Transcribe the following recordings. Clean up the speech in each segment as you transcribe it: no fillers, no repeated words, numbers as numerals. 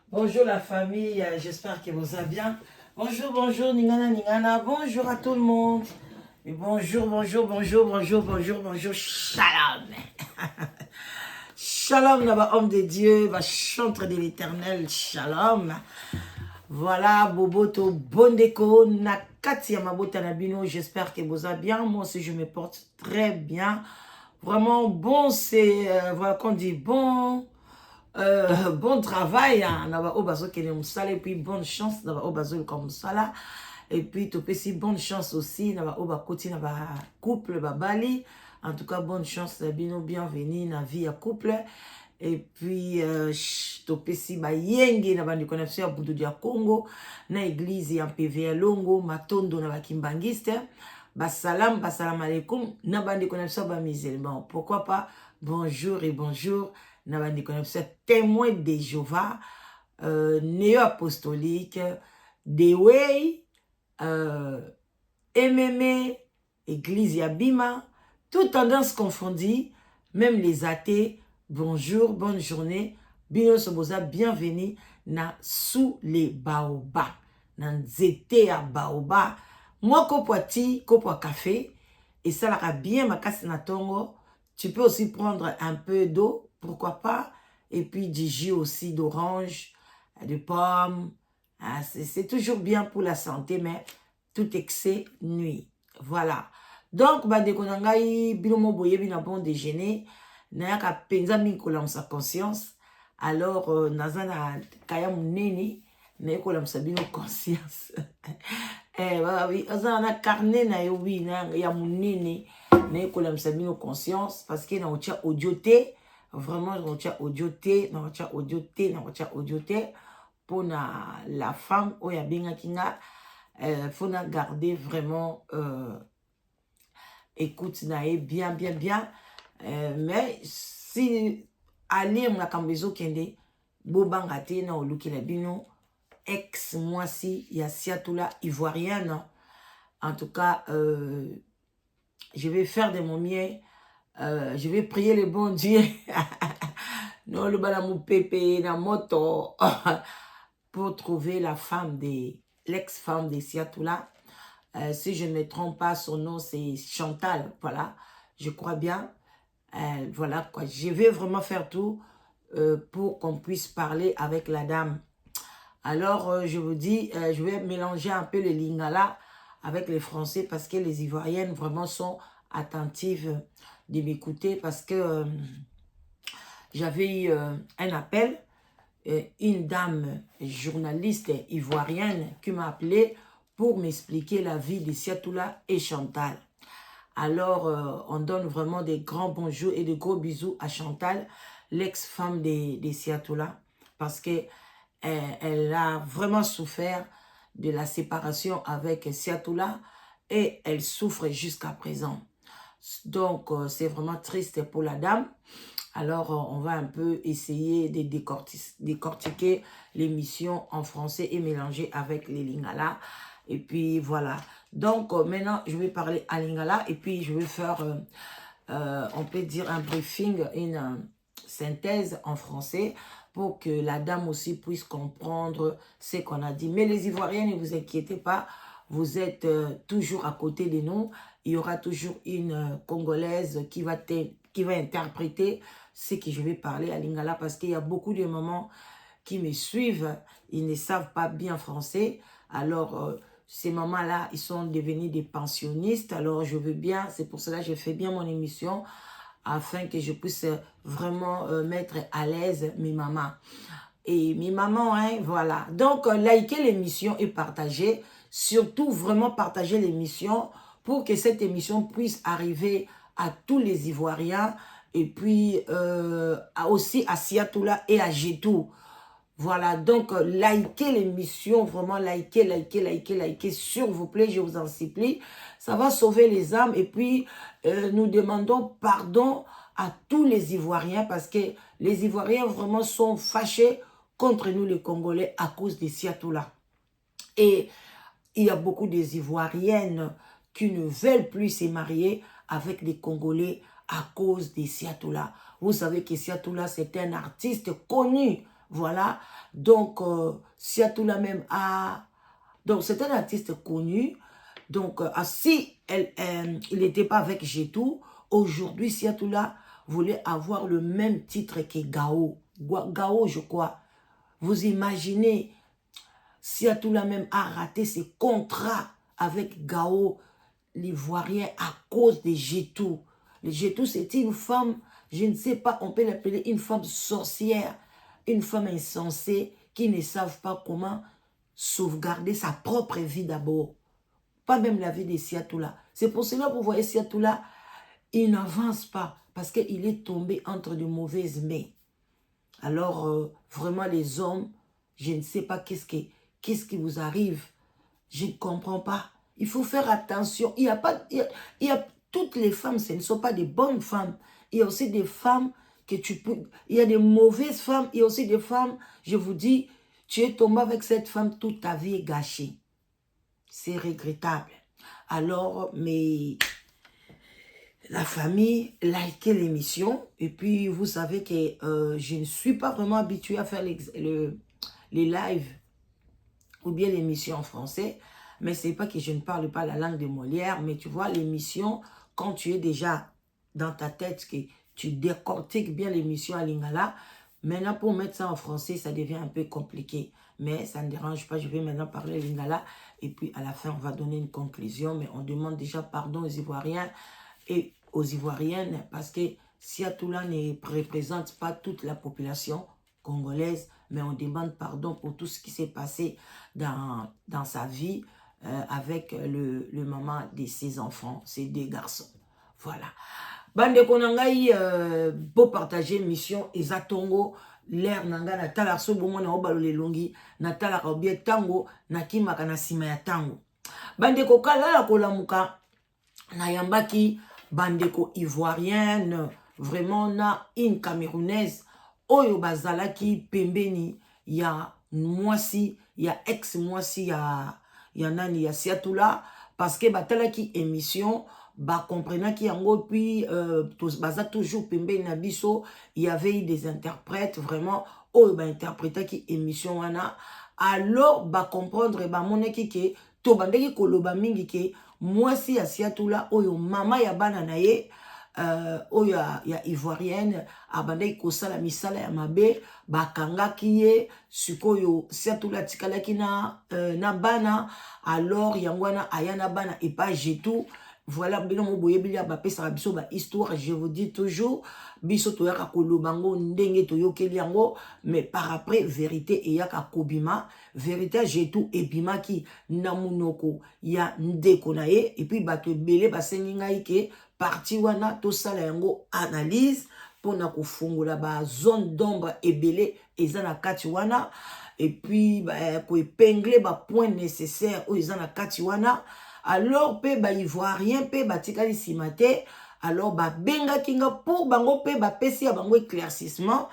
Bonjour la famille, j'espère que vous allez bien. Bonjour, bonjour, Ningana, Ningana, bonjour à tout le monde. Et bonjour, bonjour, bonjour, bonjour, bonjour, bonjour, shalom. Shalom, là-bas, homme de Dieu, va chantre de l'éternel, shalom. Voilà, Boboto, Bondeko, Nakati Yamabota Nabino, j'espère que vous allez bien. Moi aussi, je me porte très bien. Vraiment, bon, c'est, voilà qu'on dit bon. Bon travail, hein. Au bazo et puis bonne chance au bazo comme ça là. Et puis tu peux si bonne chance aussi au bakoti couple babali. En tout cas bonne chance bino bienvenue na vie à couple. Et puis tu peux si ba yenge na bandi connexion à Budu dia Congo na église ya PVA Longo matondo na bakimbangiste. Basalam alaikum na bandi connexion ba musulman. Pourquoi pas bonjour et bonjour. Nabandi connaissons témoin de Jéhovah, néo-apostolique, The Way, MMA, Église Yabima, toute tendance confondue, même les athées, bonjour, bonne journée, Bino Soboza, bienvenue na sous les baobas, na nzete à baobas, moi kopwati, kopwa café, et ça l'a bien ma casse na tongo, tu peux aussi prendre un peu d'eau, pourquoi pas, et puis du jus aussi d'orange, de pommes, c'est toujours bien pour la santé, mais tout excès nuit. Voilà. Donc, bandeko na ngai binomo boyebi na bon déjeuner, nayaka penza mikola sa conscience. Alors, nazana kaya munene, nayekola msa bino conscience. Oui, azana carnet na yobi na ya munene, nayekola msa bino conscience parce que na otia audio te, vraiment na otia audio te, na otia audio te, na otia audio te pour la femme oya benga kinga. Faut garder vraiment écoute nae bien mais si aller na kambezo kende bobanga te na oluki la bino ex moi si ya siatula ivoirienne. En tout cas je vais faire de mon mieux, je vais prier le bon Dieu non le bala mu pepe na moto pour trouver la femme de l'ex-femme de Siatoula. Si je ne me trompe pas, son nom c'est Chantal, voilà, je crois bien. Voilà quoi, je vais vraiment faire tout pour qu'on puisse parler avec la dame. Alors, je vous dis, je vais mélanger un peu le lingala avec les Français parce que les Ivoiriennes vraiment sont attentives de m'écouter parce que j'avais eu un appel. Une dame journaliste ivoirienne qui m'a appelé pour m'expliquer la vie de Siatoula et Chantal. Alors, on donne vraiment des grands bonjours et de gros bisous à Chantal, l'ex-femme de Siatoula, parce que elle a vraiment souffert de la séparation avec Siatoula et elle souffre jusqu'à présent. Donc, c'est vraiment triste pour la dame. Alors, on va un peu essayer de décortiquer l'émission en français et mélanger avec les lingala. Et puis, voilà. Donc, maintenant, je vais parler à lingala et puis je vais faire, on peut dire, un briefing, une synthèse en français pour que la dame aussi puisse comprendre ce qu'on a dit. Mais les Ivoiriens, ne vous inquiétez pas, vous êtes toujours à côté de nous. Il y aura toujours une Congolaise qui va interpréter ce que je vais parler à lingala parce qu'il y a beaucoup de mamans qui me suivent, ils ne savent pas bien français. Alors, ces mamans-là, ils sont devenus des pensionnistes. Alors, je veux bien, c'est pour cela que je fais bien mon émission afin que je puisse vraiment mettre à l'aise mes mamans. Et mes mamans, hein, voilà. Donc, likez l'émission et partagez. Surtout, vraiment partager l'émission pour que cette émission puisse arriver à tous les Ivoiriens et puis aussi à Siatoula et à Jetou. Voilà, donc likez l'émission, vraiment likez, s'il vous plaît, je vous en supplie. Ça va sauver les âmes et puis nous demandons pardon à tous les Ivoiriens parce que les Ivoiriens vraiment sont fâchés contre nous les Congolais à cause de Siatoula. Et il y a beaucoup des Ivoiriennes qui ne veulent plus se marier avec les Congolais à cause de Siatoula. Vous savez que Siatoula, c'est un artiste connu Voilà. Donc, Siatoula même a... Donc, c'est un artiste connu. Donc, si il n'était pas avec Jetou, aujourd'hui, Siatoula voulait avoir le même titre que Gao. Gao, je crois. Vous imaginez, Siatoula même a raté ses contrats avec Gao, l'Ivoirien, à cause de Jetou. Le Jetou, c'était une femme, je ne sais pas, on peut l'appeler une femme sorcière, une femme insensée, qui ne savent pas comment sauvegarder sa propre vie d'abord. Pas même la vie de Siatoula. C'est pour cela que vous voyez Siatoula, il n'avance pas parce qu'il est tombé entre de mauvaises mains. Alors, vraiment, les hommes, je ne sais pas qu'est-ce qui vous arrive. Je ne comprends pas. Il faut faire attention. Il y a toutes les femmes, ce ne sont pas des bonnes femmes. Il y a aussi des femmes que tu peux... Il y a des mauvaises femmes. Il y a aussi des femmes, je vous dis, tu es tombé avec cette femme, toute ta vie est gâchée. C'est regrettable. Alors, mais la famille, likez l'émission. Et puis, vous savez que je ne suis pas vraiment habituée à faire les lives ou bien l'émission en français. Mais ce n'est pas que je ne parle pas la langue de Molière. Mais tu vois, l'émission, quand tu es déjà dans ta tête, que tu décortiques bien l'émission à Lingala, maintenant, pour mettre ça en français, ça devient un peu compliqué. Mais ça ne dérange pas, je vais maintenant parler Lingala. Et puis, à la fin, on va donner une conclusion. Mais on demande déjà pardon aux Ivoiriens et aux Ivoiriennes. Parce que Siatoula ne représente pas toute la population congolaise. Mais on demande pardon pour tout ce qui s'est passé dans sa vie avec le maman de ses enfants, ses 2 garçons. Voilà. Bande konangai pour partager mission Ezatongo l'air nanga na tala so bomo na obalo le longi na tala ka obie tango na kimaka na sima ya tango. Bande ko kala la kolamuka na yambaki bande ko ivoirienne vraiment na une camerounaise oyo bazalaki pembeni ya mwasi ya ex mwasi ya nani ya Siatoula parce que batalaki émission ba comprenant qui yango puis baza toujours pembeni na biso il y avait des interprètes vraiment oyo ba interpréter qui émission wana alors ba comprendre ba moneki ke to bandeki koloba mingi ke mwasi ya Siatoula oyo mama ya bana na ye oyo ya ivoirienne abandaki kosala misala ya mabe bakangaki ye sikoyo Siatoula tikalaki na bana alors yangwana aya na bana et pas Jetou. Voilà, ba histoire, je vous dis toujours, biso toyaka kolobango ndenge toyokeli yango, mais par après vérité eyaka kobima, vérité Jetou ebimaki na munoko ya ndeko na ye et puis bato ebele basengi ngai ke parti wana to sala yango analyse pona kofungola ba zone d'ombre ebele eza na kati wana et puis ko épingler ba point nécessaire o eza na kati wana. Alors pe ba ivoirien pe batikali simate alors ba benga kinga pour bango pe ba pesi ya bango éclaircissement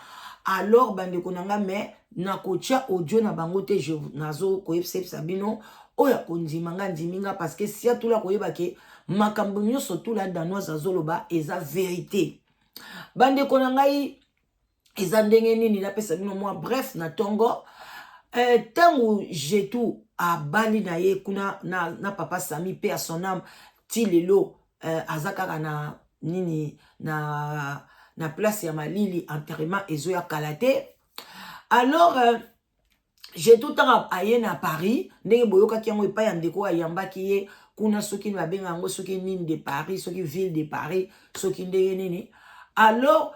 alors bande konanga mais na kocha audio na bango te je nazo ko yebse sabino oya kondimanga ndiminga parce que Siatoula koyeba ke makambo nyonso tout la danoise azoloba eza vérité bande konanga eza ndenge nini na pesa bino moi bref na tongo tango Jetou a bali na ye kuna na papa Sami pe à son âme ti lelo azakaka na nini na place ya malili enterrement ezoya kalate alors Jetou tanga aye na Paris ndenge boyoka kiango epa ya ndeko ayambaki ye kuna soki ni babenga yango soki nini de Paris soki ville de Paris soki ndenge nini alors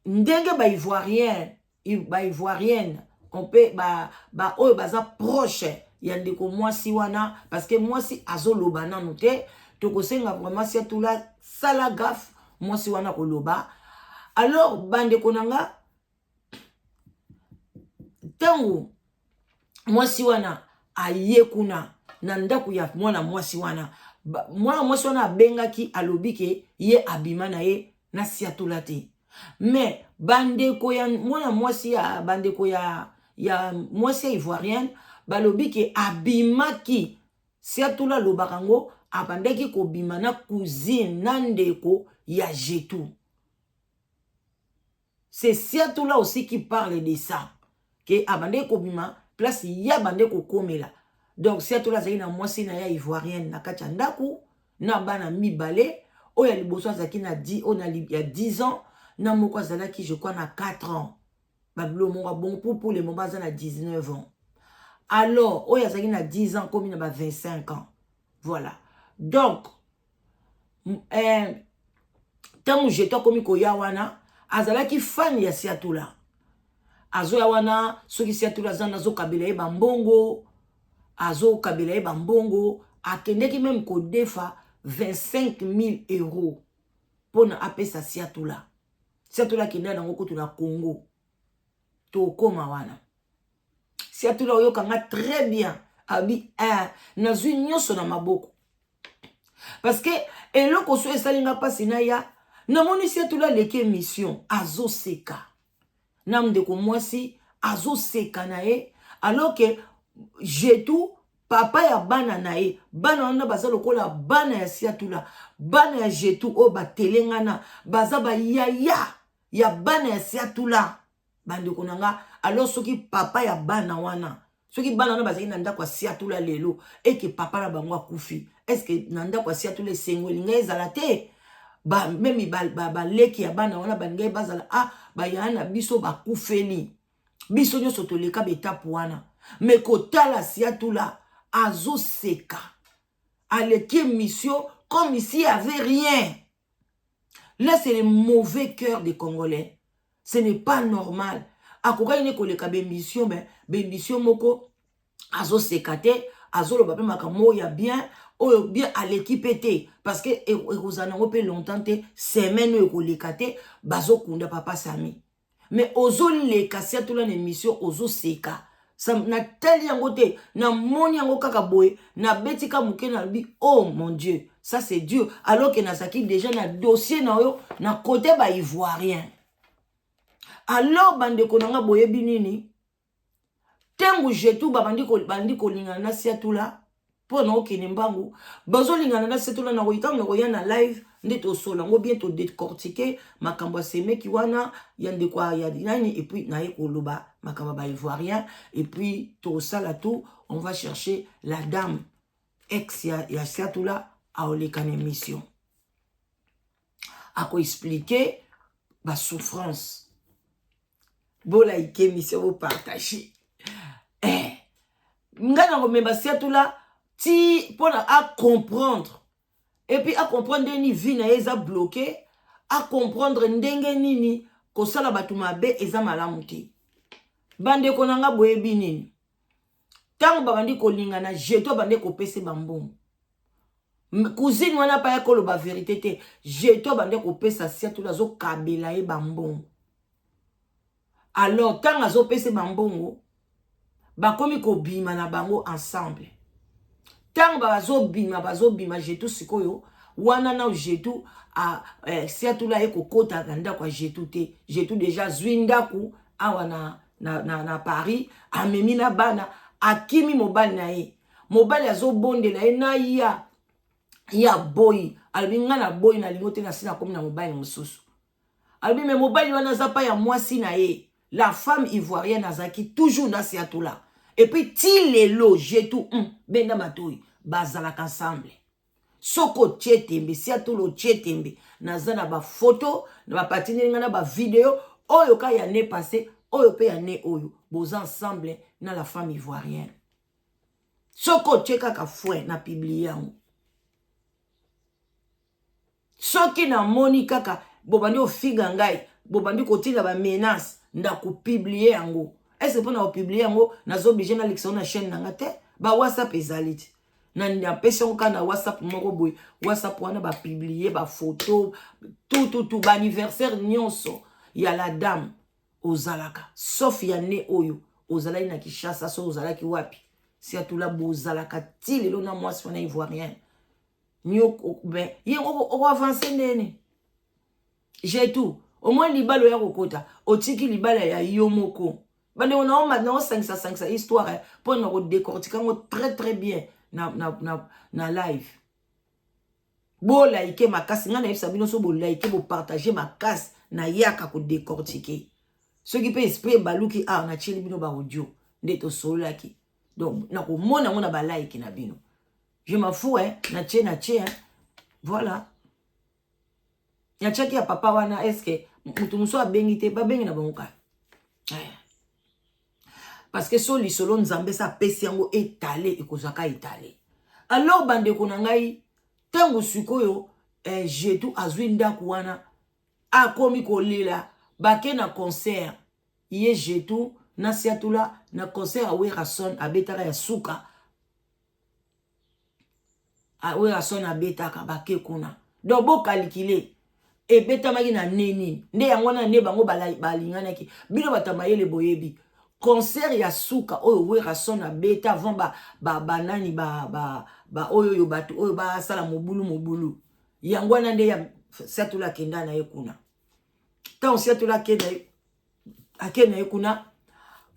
ndenge ba ivoirienne on peut oyo baza proche ya ndeko mwasi wana parce que mwasi azoloba nanu te tokosenga vraiment Siatoula sala gaffe mwasi wana koloba alors bande konanga tango mwasi wana aye kuna na ndako ya mwana mwasi wana abengaki alobike ye abima na ye na Siatoula te mais bandeko ya mwana mwasi ya bandeko ya mwasi ivoirienne balobike abimaki Siatoula lobakango abandeki kobima na cousine na ndeko ya Jetou. c'est Siatoula aussi qui parle de ça. Que abande kobima, place ya bande kokomela. Donc Siatoula zaki na mwasi na ya ivoirienne na kati ya ndaku, na bana mibale, oya liboso zaki na 10 ans, na moko zalaki je crois na 4 ans. Bablo monga bon pour les moments na 19 ans. Alors, oya zaki na 10 ans comme na 25 ans. Voilà. Donc tango jeto komi koya wana azalaki fan ya Siatoula. Azo ya wana soki Siatoula zana zo kabela ye bambongo, azo kabela ye bambongo, akendeki même ko defa 25 000 euros pona apesa Siatoula. Siatoula kenda nango kutu na Congo. To koma wana. Siatoula oyo kanga très bien. Abi nazwi nyonso na maboko. Parce que eloko so esalinga pasi na ya namoni Siatoula leki mission azo seka. Namdeko mwasi azo seka na ye alors que Jetou papa ya bana na ye bana wana baza lokola bana ya Siatoula bana ya Jetou o batelengana baza ba yaya ya bana ya Siatoula bandeko nanga alors soki papa ya bana wana soki bana wana bazaki na ndako ya Siatoula lelo eke papa na bango akufi est-ce que na ndako ya Siatoula esengoli ngai ezala te ba memi ba leki ya bana wana bangai bazala ba yana biso bakufeli biso nyoso toleka betapu wana mais kotala Siatoula azo seka aleki mission comme ici il y avait rien. Là c'est le mauvais cœur des Congolais. Ce n'est pas normal. Akoka ine koleka mission moko azo sekate azo lo bape makamo ya bien oyo bien à l'équipe était parce que ekozana ngope longtemps te semaine ekoleka te bazo kunda papa Sami mais ozo leka Siatoula na mission ozo seka ça na teli yango te na moni yango kaka boye na betika muke na bi oh mon Dieu ça c'est Dieu alors que nazaki déjà na dossier na yo na côté ba ivoirien. Alors bande konanga boye binini tengu Jetou bandi ko lingana na Siatoula pona okene mbangu bazo lingana na Siatoula na koyika na koya na live ndeto sola ngo bientôt décortiquer makambo seme ki wana yande kwa ya nani et puis na ekoloba makambo ba ivoirien et puis tout ça là tout on va chercher la dame ex ya Siatoula a olekane mission a ko expliquer ba souffrance bola ike mission vous partager ngana ko memba Siatoula ti pona à comprendre et puis à comprendre ni vie na eza bloqué à comprendre ndenge nini ko sala batu mabe eza malamu te bande konanga boyebi nini tango babandi ko lingana Jetou bande ko pese bambongo cousine wana pa ya ko loba vérité te Jetou bande ko pesa Siatoula zo kabela e bambongo. Alors tango azo pese bambongo bakomi ko bima na bango ensemble. Tant bazo bima Jetou sikoyo wana na Jetou a Siatoula eko kota ganda kwa Jetou te Jetou déjà zwindaku awa na Paris amemi na bana akimi mobali na ye mobali azo bonde na ye na ya boy albi ngana boy na lingote na sina comme na mobali mususu albi me mobali wana zapa ya mwasi na ye la femme ivoirienne azaki toujours na Siatoula. Et puis, ti lelo, Jetou, benda matoi, bazalaka ensemble. Soko tchetembe, Siatoula tchetembe, nazana ba photo, na ba patine ngana ba vidéo, oyo ka ya ne passé, oyo pe ya ne oyo, boza ensemble na la femme ivoirienne. Soko tcheka ka fouet na publié yango. Soki na moni kaka, bobandi o figa ngai, bobandi kotila ba menace, nda ko publié yango. Est-ce que pour nous publier yango nazo obligé na lection na chaîne nanga te ba WhatsApp ezaliti na ndapesha ka na WhatsApp moko boy WhatsApp wana ba publier ba photo tout ba anniversaire nyonso ya la dame ozalaka sauf ya ne oyo ozalaki na Kinshasa so ozalaki wapi Siatoula bozalaka ti lelo na mwasi wana ivoirien nyoko ben yengo o avancer nene Jetou au moins libalo ya kokota otiki libala ya yomoko. Bande on a maintenant 5 histoire pour nous décortiquer très bien na live. Bo like ma casse ngana yebisa bino so bo like bo partager ma casse na yaka ko décortiquer ce qui peut esprit baluki na cheli bino ba audio ndeto solaki donc na ko mona ngona ba like na bino je m'en fous na tche voilà ya chaki ya papa wana est-ce que mutu muso abengi te ba bengi na bangoka parce que so lisolo nzambe sa pesi yango étalé ekozaka étalé alors bande ko na ngai tango sikoyo jetu azwi ndaku wana akomi kolela bake na concert ye jetu na siatula na concert awe rason abetaka ya suka awe rason abetaka bake kuna donc bo calculer ebetamaki na neni nde yango na ne bango balinganaki bino batamayele boyebi concert ya suka oyo we rason abeta avant banani oyo bato oyo basala mobulu yango na nde ya siatula kenda na ye kuna tant siatula akena ye kuna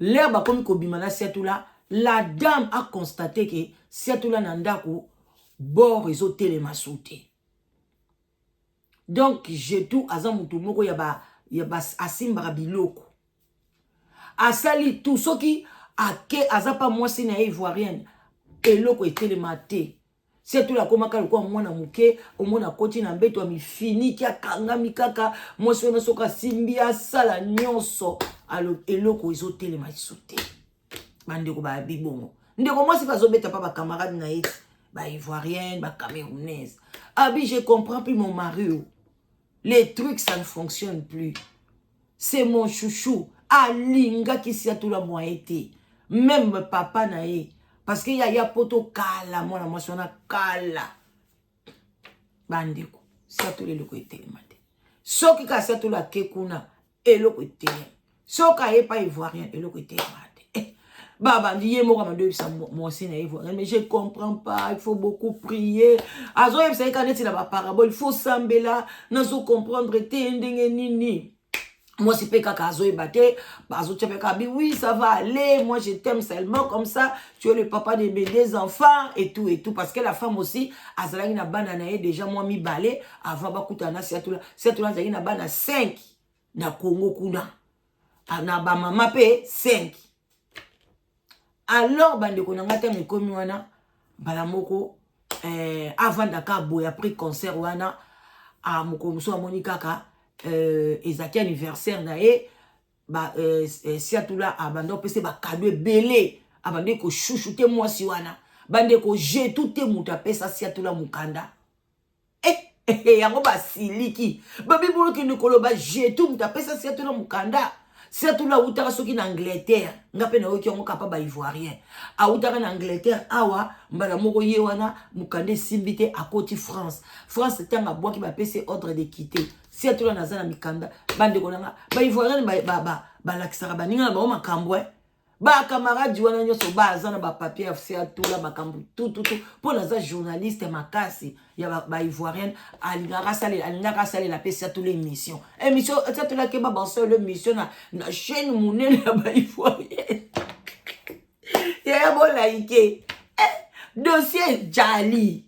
l'air bakomi kobima na siatula la dame a constaté que siatula na ndako bord ezotelema soute donc jetu aza mutu moko ya ba asimbaka biloko asali tout soki ake aza pa mwasi na ivoirienne eloko etelema te siatula komaka lokwa mwana muke omona koti na mbeto mifiniki akangami kaka mwasi wana soka simbi asala nyonso alo eloko ezotelema soute bandeko ba bibongo ndeko mwasi bazobeta pa ba camarade na ye ba ivoirienne ba camerounaise abi je comprends plus mon mari. Les trucs, ça ne fonctionne plus. C'est mon chouchou. Alinga qui s'y a tout la moitié. Même papa nae. Parce qu'il y a poto kala. Moi, moi, je suis kala. Bandeko. C'est à tout les locaux et télématé. Ce qui a tout la kekuna. Et locaux et télématé. Ce qui a pas ivoirien. Et locaux et télématé. Baba, mais je ne comprends pas, il faut beaucoup prier. Il faut s'embêler, il faut comprendre. Moi, c'est pas oui, ça va aller. Moi, je t'aime seulement comme ça. Tu es le papa de mes deux enfants et tout et tout. Parce que la femme aussi, elle a banane déjà moi mi balé avant bakutana siatula na bana 5 na Congo kuna. Na ba mama pe 5. Alors, bande konangata mekomi wana balamoko avant daka boya pris concert wana a mokomuso amoni kaka ezaki anniversaire na e ba siatula abando pese ba cadeau belé abande ko chouchouter mwasi wana bande ko je tout te muta pesa siatula mukanda yango ba siliki babi buluki nikolo ba je tout muta pesa siatula mukanda. Surtout là où tu as soki en Angleterre, nga pe na oki ongo kapa ba ivoirien. A où tu as en Angleterre, awa mbala moko yewana mukande simbité à côté France. France tanga bois qui ba pese ordre de quitter. Surtout là nazana mikanda bande konanga ba ivoirien ba laksara ba ninga ba makambo ba camarade wana nyoso ba azana ba papier surtout là makambo tout pour naza journaliste makasi ya ba ivoirienne alingaka sale la pesa tous les émissions surtout là que ba banso le mission na chaîne monene ya ba ivoirienne ya bo like dossier jali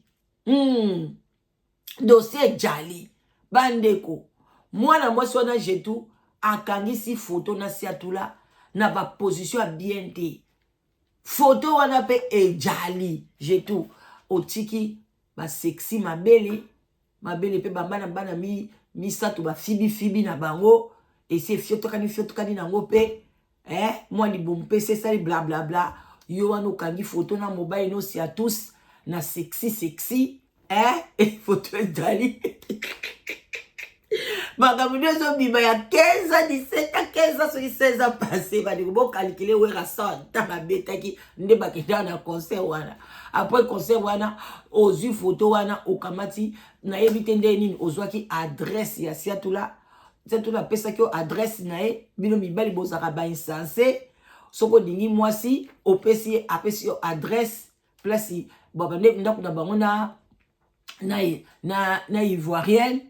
dossier jali bandeko mwana mwasi wana jetu akangisi photo na siatula na ba position a bien te photo wana pe ejali jetu otiki ba sexy mabele pe bambana bana mi satu ba fibi na bango et c'est fioto kani nango pe moi li bompe c'est ça bla bla bla yo wana okangi photo na mobile no si à tous na sexy et photo ejali Magamunezo biba ya 15 ans, 17 ans, 15 ans, 16 ans passé, va dire bon calculer où est la sonne, ta ma bête qui ne ba kida na concert wana. Après concert wana, ozu photo wana okamati na ebite ndeni ozwaki adresse ya siatula. Siatula pesa ki adresse na e bino mibali bozaka ba insensé. Soko dingi mwasi opesi apesi adresse place baba ndako na bango na ivoirienne.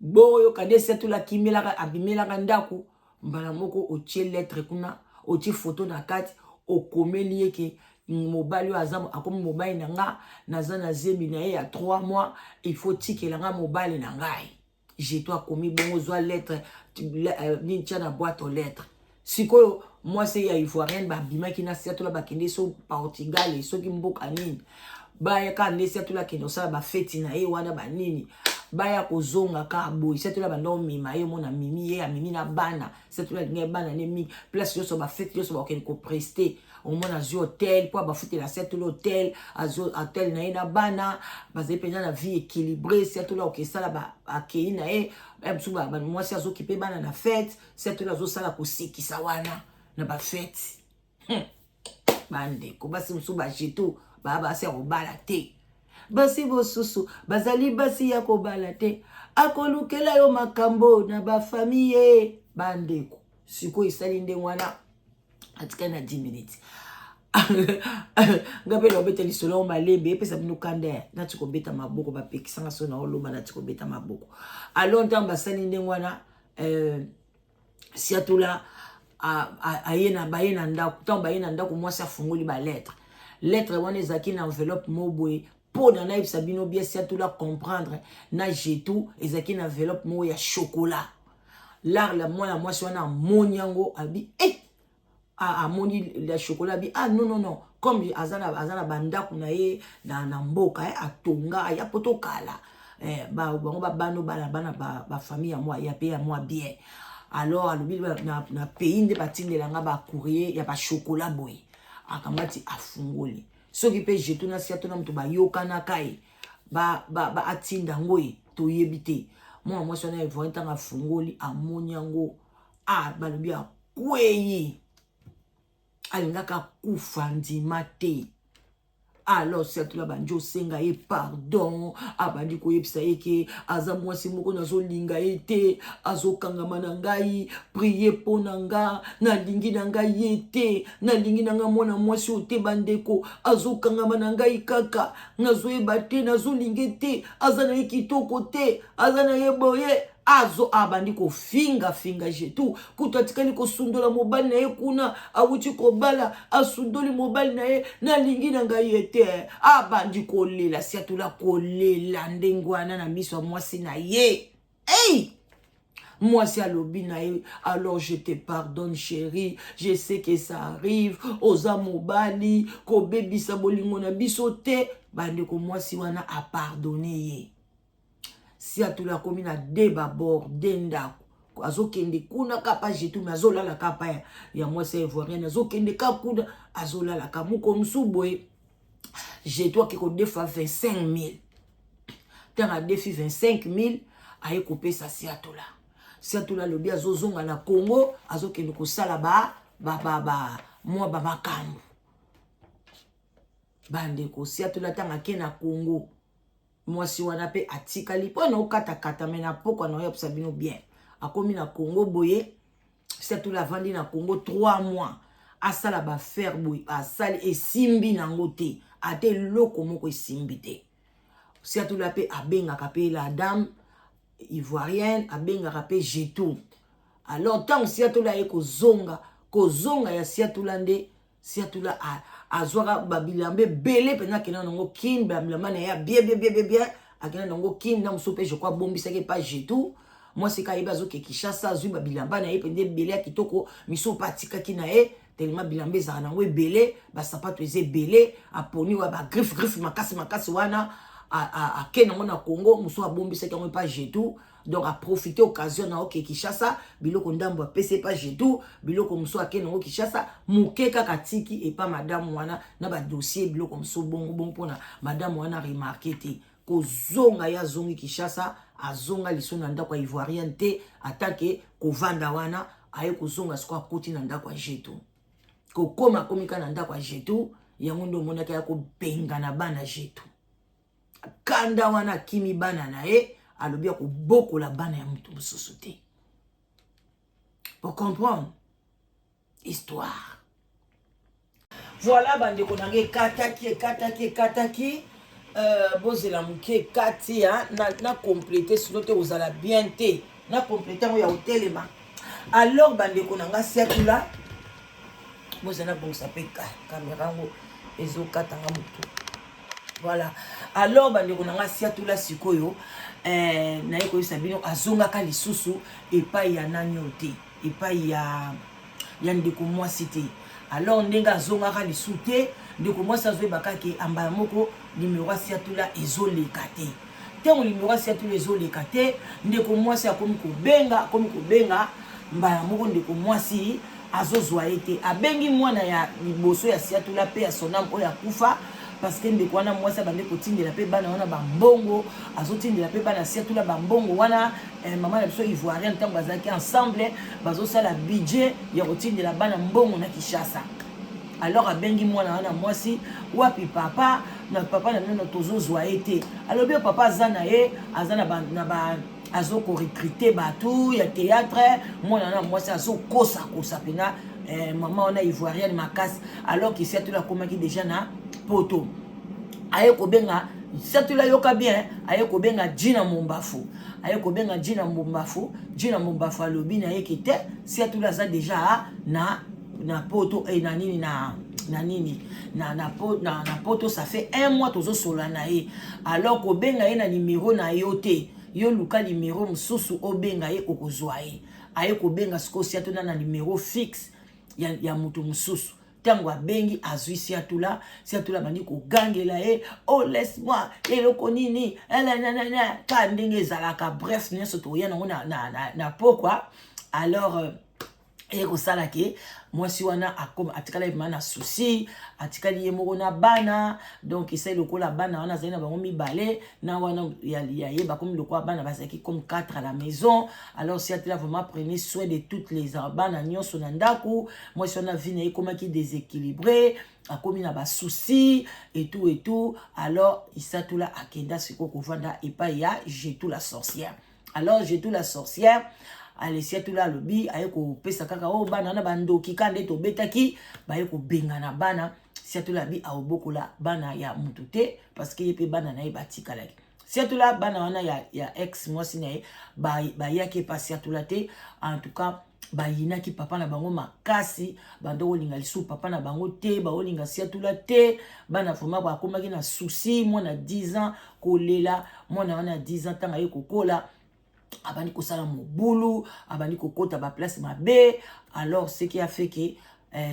Boyo kade siatula kimela abimela ndako mbala moko otie lettre kuna otie photo na kati okomeli yeke mobali azam akomi mobali nanga naza na zembi na ye ya 3 mois il faut tikela nga mobali na ngai j'ai toi commis bon aux lettres ni na boîte aux lettres sikoyo moi c'est ya ivoirien ba bima ki na seto la bakende so Portugal et so ki mboka nini baya ka ne seto la kendo sala ba feti na ye wana ba nini baya kozonga ka boy seto la bando mima ye mona mimi ye mimi na bana seto la nge bana ne mi place yo so ba feti yo so ba ken ko prester au moins dans un hôtel pour ba foutre la seto l'hôtel azo hôtel na ina bana bazé penza na vie équilibrée seto la ok sala ba akei na e msuba ba moi si azo kipe bana na fête seto la zo sala ko sikisa wana na ba fête bande ko basi msuba jeto ba se robala te basi bosusu bazali basi ya kobala te akolukela yo makambo na ba famille bandeko siko isali nde wana atika na 10 minutes ngape lo beta lisolo malembe pesa bino kande na tiko beta maboko ba pekisanga so na oloba na tiko beta maboko a longtemps basali nde wana siatula ayena bayena ndako tant bayena ndako mwasi afungoli ba lettre wana ezaki na enveloppe mobwe po na naïf sabino bien siatula comprendre na jetu ezaki na enveloppe mo ya chocolat la mwana mwasi wana monyango abi amoni la chocolat bi non comme azana bandako na ye na mboka atonga ya poto kala bango bano bana ba famille ya moi ya pe ya moi bien alors alobi na pays nde batindelanga ba courrier ya ba chocolat boy akamati afungoli soki pe jetu na siato na mutu bayokana kai ba atinda ngoi to yebite moi moi sona evoye tanga fungoli amoni yango balobi akweyi alingaka kufa ndima te alors siato la banjo senga ye pardon abandi koyebisa ye ke aza mwasi moko nazolinga ye te azokangama na ngai prier mpo na nga nalingi na ngai ye te nalingi na nga mwana mwasi oyo te bandeko azokangama na ngai kaka nazoyeba te nazolinge te aza na ye kitoko te aza na ye boye abandi kofinga jetu kutu atikali kosundola mobali na ye kuna awuti kobala asundoli mobali na ye nalingi na ngai ye te abandi kolela siatula kolela ndenge wana na miso ya mwasi na ye mwasi alobi na ye alors je te pardonne chérie je sais que ça arrive oza mobali kobebisa bolingo na biso te bandeko mwasi wana apardonne ye siatula komi na deba bord dendako azokende kuna kapa jetu me azolala kapa ya mwasi ivoirien azokende kakuna azolala kamuko msuboye jetu akiko defa 25 000 tanga defi 25 000 aye kopesa siatula lobi azozonga na Congo azokende kosala mwa makambo bandeko siatula tanga ke na Congo mwasi wana pe atikali po na okata me na poko na yopsa bino bien akomi na Congo boye siatula vandi na Congo 3 mois asala ba faire boye asali esimbi nango te ate loko moko esimbi te siatula pe abengaka pe la dame ivoirienne abengaka pe jetu alors tant siatula ye kozonga ya siatula nde siatula azwaka babilambe bele pena kena nango kin babilamba na ya bien akena nango kin na muso pe je crois bombisaki pa jetu moi c'est ka yeba azoke Kinshasa azwi babilamba na ye pende bele ya kitoko miso patikaki na ye tellement bilambe za nango ebele basapato eze ebele aponi wa ba griffe makasi wana akena nango na Congo muso abombisaki yango pa jetu donc a profiter occasion na oke Kinshasa biloko ndambo apese pa jetu biloko muso akena nango Kinshasa mukeka katiki et pas madame wana na ba dossier biloko muso bongo pona madame wana remarqué te kozonga ya zongi Kinshasa azonga liso na ndako ivoirien te atake kovanda wana aye kozonga siko akoti na ndako jetu kokoma komika na ndako jetu yango ndo monaka ya kobenga na bana jetu kanda wana kimi bana na ye alobi kobokola bana ya mutu mosusu te pour comprendre histoire voilà bandeko nange ekataki bozela moke ekati na compléter sino te ozala bien te na compléter yango ya hotelema alors bandeko nanga siatula bozala bongisa mpe kamera yango ezokatanga motu Voilà. Alors bandeko nanga siatula sikoyo na yeko sabino azongaka lisusu epai ya nani ote epai ya ndeko mwasi te. Alors ndenga azongaka lisusu te ndeko mwasi azoyebaka ke ambala moko numéro siatula ezoleka te. Ntango numéro siatula ezoleka te ndeko mwasi akomi kobenga mbala moko ndeko mwasi azozwa ete abengi mwana ya liboso ya siatula pe ya sonam oyo akufa parce que ndeko wana mwasi abande kotindela pe bana wana bambongo azotindela pe bana siatula bambongo wana mama na biso ivoirien ntango bazalaki ensemble bazosala budget ya kotindela bana mbongo na Kinshasa. Alors abengi mwana wana mwasi wapi papa na neno tozozwa ete alobi papa azana ye azana na azoko recruter batu ya théâtre mwana wana mwasi azokosa pena mama wana ivoirienne makasi alors que siatula komaki déjà na poto aye kobenga siatula yoka bien aye kobenga Jina Mombafu Jina Mombafu alobi na yeke te siatula za déjà na poto na nini na poto ça fait 1 mois tozo sola na ye alors kobenga ye na numéro na yo te yo luka numéro mususu obenga ye okozwa ye aye kobenga siko siatula na numéro fixe ya mutu mususu tango abengi azwi siatula bandi kogangela ye oh laisse moi eloko nini ka ndenge ezalaka bref nyonso toya nango na pokwa alors ekosala ke mwasi wana atikala ema na souci atikali ye moko na bana donc esai lokola bana wana azali na bango mibale na wana ya ye bakomi lokola bana bazalaki comme 4 à la maison. Alors siatula vraiment prenez soin de toutes les bana nyonso na ndako mwasi wana vie na ye komaki déséquilibré akomi na basouci et tout. Alors siatula akenda siko kovanda epai ya Jetou la sorcière. Alors Jetou la sorcière ale siatula lobi aye ko pesa kaka o bana na bandoki kande to betaki baye ko benga na bana siatula bi aobokola bana ya mutute parce que yepe bana na ye batika laki siatula bana wana ya ex mwasi na ye ba yake pa siatula te en tout cas bayina ki papa na bango makasi bando olinga lisu papa na bango te ba olinga siatula te bana foma ba komaki na souci mwana 10 ans kolela mwana wana 10 ans tanga ye kokola abani kosala mobulu abani kokota ba place mabe. Alors ce qui a fait que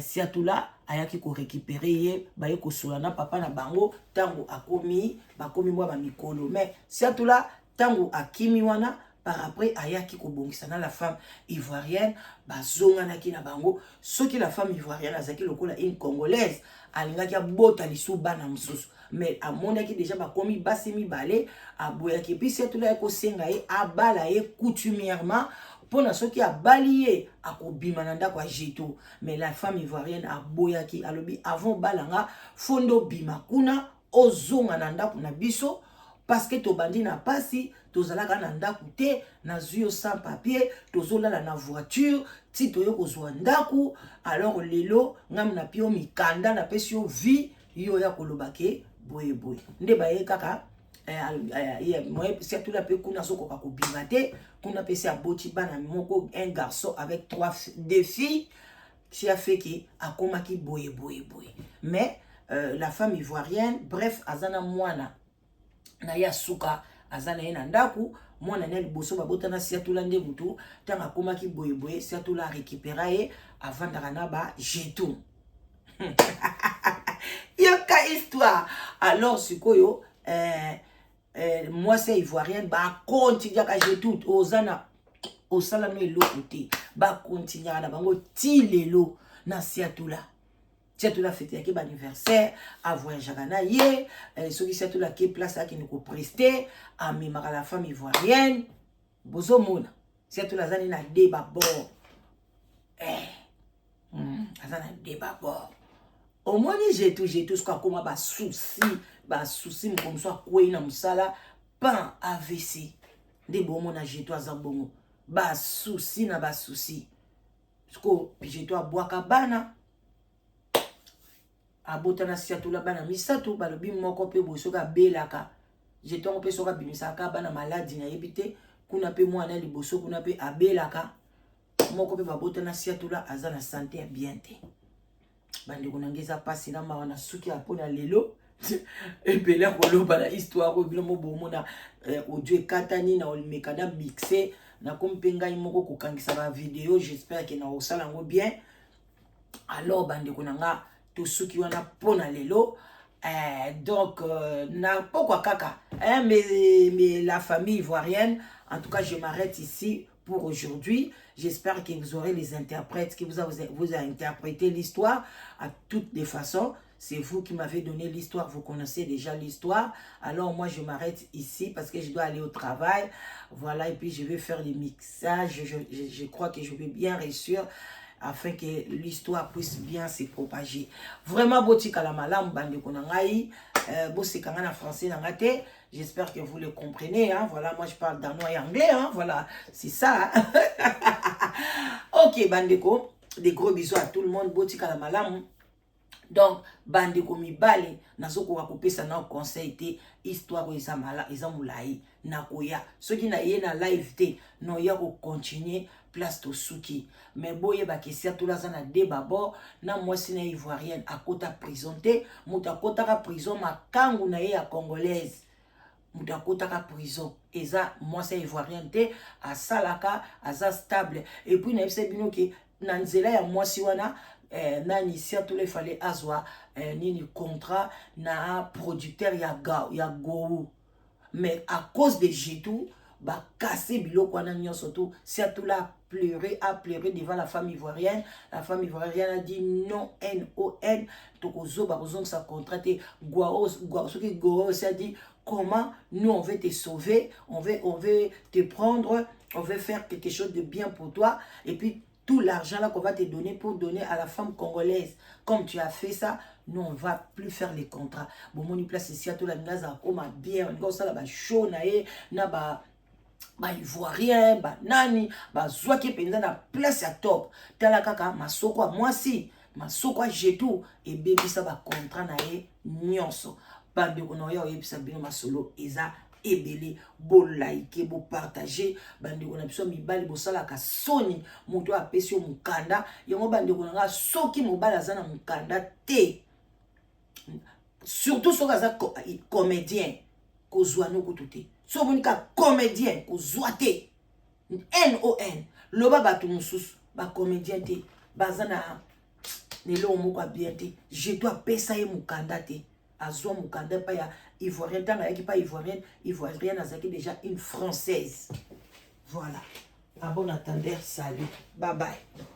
siatula ayaki ko récupérer ye baye kosola na papa na bango tango akomi bakomi mwa ba mikolo mais siatula tango akimi wana par après ayaki ko bongisa na la femme ivoirienne bazonga na kina bango soki la femme ivoirienne azaki lokola une congolaise alingaki abota lisu bana mususu mais amonaki déjà bakomi basi mibale aboyaki puis siatula yako senga ye abala ye coutumièrement pona soki abali ye akobima na ndako ya Jetou. Mais la femme ivoirienne aboyaki alobi avant balanga fondo bima kuna ozonga na ndako na biso parce que tobandi na pasi tozalaka na ndako te na zuyo sans papier tozolala na voiture ti toyo kozwa ndako. Alors lelo ngam na pio mikanda na pesi yo vie yo ya kolobake boye nde baye kaka siatula pe kuna sokoka kobima te kuna pesi aboti bana moko un garçon avec 2 filles qui a fait que akomaki boye. Mais la femme ivoirienne bref azana mwana na ya suka azana ye na ndaku mwana na liboso babotana siatula nde mutu tanga akomaki boye siatula récupéra ye avandaka na ba Jetou. Yoka histoire. Alors sikoyo moi c'est ivoirienne ba continue ka Jetou ozana osala no eloko te ba continue na bango ti lelo na siatula fête yaki ba anniversaire a voyage na ye soki siatula ki place aki ni ko prester a memaka la femme ivoirienne bozo mona siatula zani na débat bord azana débat bord au moins Jetou ce quoi comme ba souci comme ça quoi na musala pan AVC de bon na Jetou azabongo ba souci sko Jetou abwaka bana abotana siatula bana misato balobi moko pe bosoka belaka Jetou pe soka bimisaka bana maladi na yebite kuna pe mwana liboso kuna pe abelaka moko pe babotana siatula azana santé bien te bandi kunangeza pasi na mawana suki apona lelo ebele koloba na histoire oyo bino mobomona audio ekatani na olimeka na mixe nakomi mpe ngai moko kokangisa ba video. J'espère que na osala yango bien. Alors bandeko na nga tosuki wana pona lelo. Donc na pourquoi kaka mais la famille ivoirienne, en tout cas je m'arrête ici pour aujourd'hui. J'espère que vous aurez les interprètes, que vous a interprété l'histoire à toutes les façons. C'est vous qui m'avez donné l'histoire, vous connaissez déjà l'histoire. Alors moi je m'arrête ici parce que je dois aller au travail. Voilà, et puis je vais faire les mixages. Je crois que je vais bien réussir afin que l'histoire puisse bien se propager. Vraiment, botika la malam bande konangai, bosekanga na français nangate. J'espère que vous le comprenez. Hein? Voilà, moi je parle danois et anglais. Hein? Voilà, c'est ça. Hein? Ok, bandeko, des gros bisous à tout le monde. Botika la malam. Donc, bandeko mibale, nazoko wakopesa na conseil te, histoire eza mala, eza moulayi, nakoya. Ceux qui na ye na live te, no ya ko continuer place to suki. Mais boye ba kesia tout la zana débat bo, na mwasi na ivoirienne à kota prison te, muta kota ka prison makangu na ye ya congolaise. Muta kota ka prison. Eza mwasi ivoirienne te, a salaka, aza stable. Et puis na yebise bino ke na nzela ya mwasi wana nani surtout il fallait azwa nini contrat na producteur ya go, mais à cause de Jetou ba casser biloko wana nyonso tout surtout là a pleuré devant la femme ivoirienne. La femme ivoirienne a dit non, N-O-N, tokozo ba kozong sa contrat te Guao aussi a dit comment nous on veut te sauver, on veut te prendre, on veut faire quelque chose de bien pour toi, et puis tout l'argent là qu'on va te donner pour donner à la femme congolaise. Comme tu as fait ça, nous on va plus faire les contrats. Bon, mon place ici à tout la naza comme bien, on ça là chaud na ba ivoirien, ba nani, ba zoaki penza na place à top. Tala kaka masoko moi si, masoko jetou et baby ça ba contrat na ye nyonso. Bande ko no ya yebisa bino masolo eza ebele, bo like, bo partager, bande ko na biso mibali bo sala ka soni, moto apesi mukanda, yango bande ko nga soki mobala zana mukanda te. Surtout soki aza comédien, ko zwa no kututé. So monika comédien, ko zwa te. N-O-N, loba batu mususu, ba comédien te, bazana nelo moko bien te, je dois pesa ye mukanda te. Azwa mukanda pa ya ivoirienne, tanga yaki pa ivoirienne azaki déjà une française. Voilà. À bon attendeur, salut. Bye bye.